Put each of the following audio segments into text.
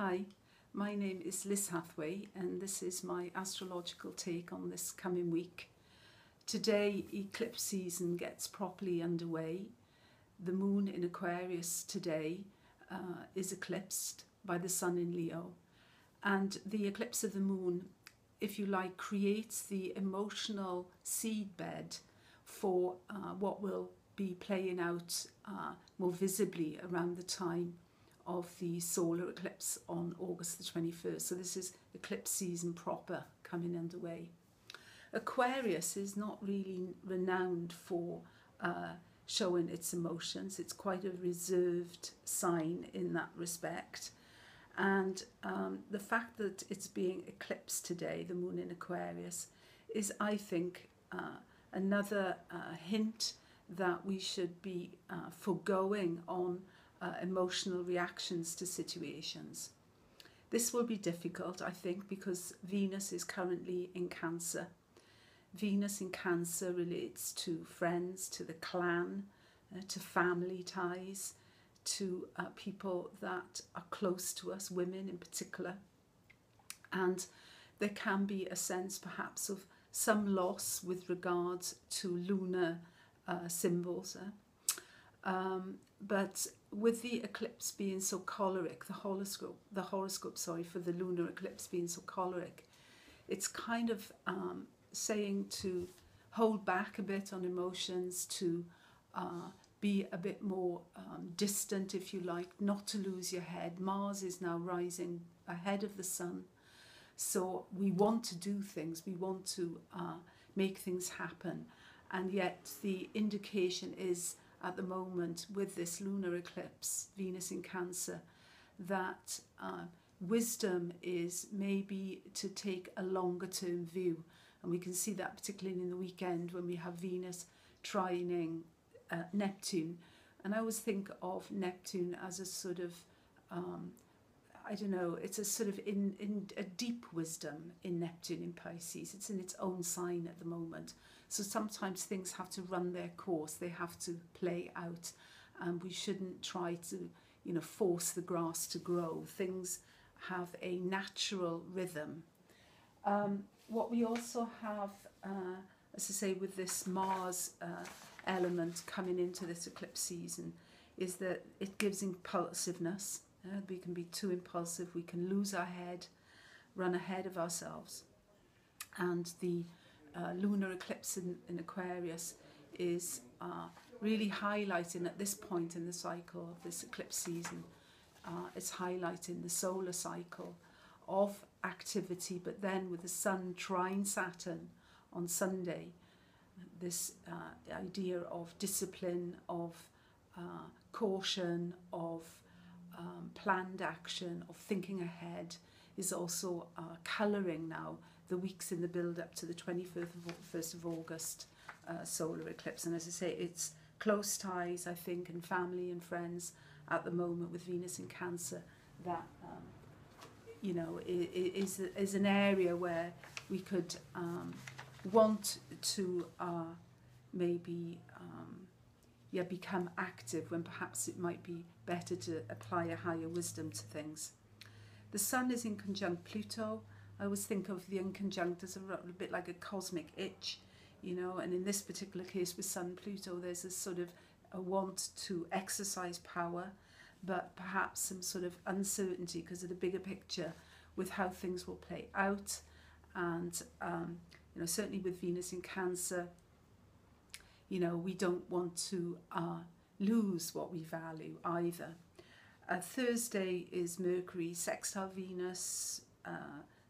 Hi, my name is Liz Hathway and this is my astrological take on this coming week. Today eclipse season gets properly underway. The moon in Aquarius today is eclipsed by the sun in Leo, and the eclipse of the moon, if you like, creates the emotional seedbed for what will be playing out more visibly around the time of the solar eclipse on August the 21st. So this is eclipse season proper coming underway. Aquarius is not really renowned for showing its emotions. It's quite a reserved sign in that respect. And the fact that it's being eclipsed today, the moon in Aquarius, is, I think, another hint that we should be foregoing on emotional reactions to situations. This will be difficult, I think, because Venus is currently in Cancer. Venus in Cancer relates to friends, to the clan, to family ties, to people that are close to us, women in particular. And there can be a sense perhaps of some loss with regards to lunar symbols. But with the eclipse being so choleric, the horoscope for the lunar eclipse being so choleric, it's kind of saying to hold back a bit on emotions, to be a bit more distant, if you like, not to lose your head. Mars is now rising ahead of the sun, so we want to do things, we want to make things happen, and yet the indication is at the moment with this lunar eclipse, Venus in Cancer, that wisdom is maybe to take a longer term view. And we can see that particularly in the weekend when we have Venus trining Neptune. And I always think of Neptune as a sort of, I don't know, it's a sort of in a deep wisdom in Neptune in Pisces. It's in its own sign at the moment. So sometimes things have to run their course, they have to play out, and we shouldn't try to, force the grass to grow. Things have a natural rhythm. What we also have, as I say, with this Mars element coming into this eclipse season, is that it gives impulsiveness. We can be too impulsive, we can lose our head, run ahead of ourselves. And the lunar eclipse in Aquarius is really highlighting at this point in the cycle of this eclipse season, it's highlighting the solar cycle of activity, but then with the sun trine Saturn on Sunday, this idea of discipline, of caution, of planned action, of thinking ahead, is also colouring now the weeks in the build-up to the 21st of August solar eclipse. And as I say, it's close ties, I think, and family and friends at the moment with Venus in Cancer that, is an area where we could want to maybe become active when perhaps it might be better to apply a higher wisdom to things. The sun is in conjunct Pluto. I always think of the inconjunct as a bit like a cosmic itch, and in this particular case with Sun Pluto, there's a sort of a want to exercise power, but perhaps some sort of uncertainty because of the bigger picture with how things will play out. And, certainly with Venus in Cancer, we don't want to lose what we value either. Thursday is Mercury sextile Venus,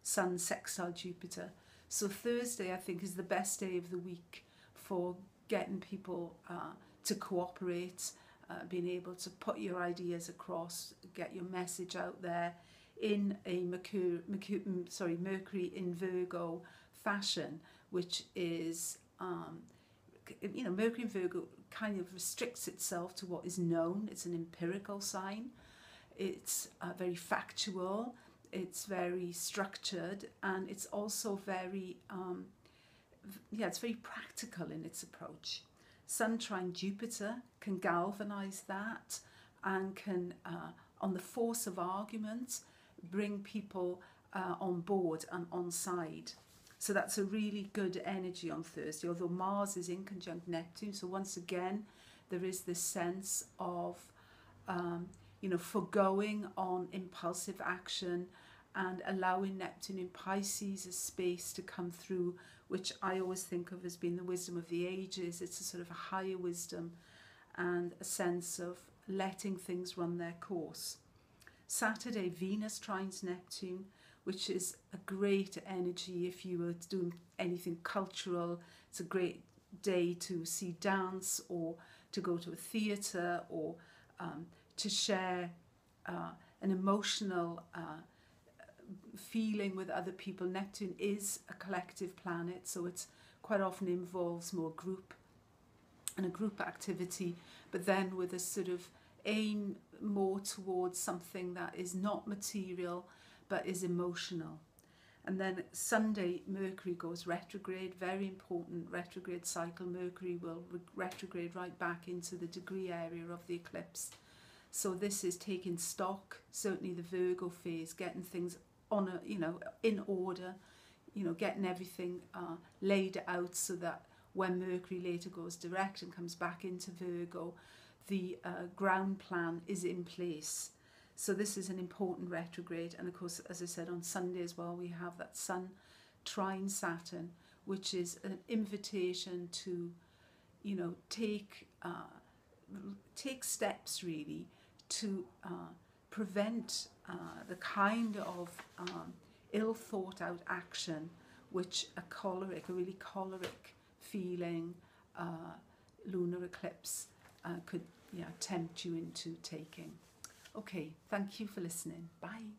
Sun sextile Jupiter. So Thursday, I think, is the best day of the week for getting people to cooperate, being able to put your ideas across, get your message out there in a Mercury in Virgo fashion, which is, Mercury in Virgo kind of restricts itself to what is known. It's an empirical sign. It's very factual. It's very structured, and it's also very, it's very practical in its approach. Sun trine Jupiter can galvanize that and can, on the force of argument, bring people on board and on side. So that's a really good energy on Thursday, although Mars is in conjunct Neptune. So once again, there is this sense of, foregoing on impulsive action and allowing Neptune in Pisces a space to come through, which I always think of as being the wisdom of the ages. It's a sort of a higher wisdom and a sense of letting things run their course. Saturday, Venus trines Neptune, which is a great energy if you were doing anything cultural. It's a great day to see dance or to go to a theatre or to share an emotional feeling with other people. Neptune is a collective planet, so it's quite often involves more group and a group activity, but then with a sort of aim more towards something that is not material but is emotional. And then Sunday, Mercury goes retrograde, very important retrograde cycle. Mercury will retrograde right back into the degree area of the eclipse. So this is taking stock, certainly the Virgo phase, getting things on a, in order, getting everything laid out so that when Mercury later goes direct and comes back into Virgo, the ground plan is in place. So this is an important retrograde. And of course, as I said, on Sunday as well, we have that Sun trine Saturn, which is an invitation to, take steps really to prevent the kind of ill thought out action which a really choleric feeling lunar eclipse could tempt you into taking. Okay, thank you for listening. Bye.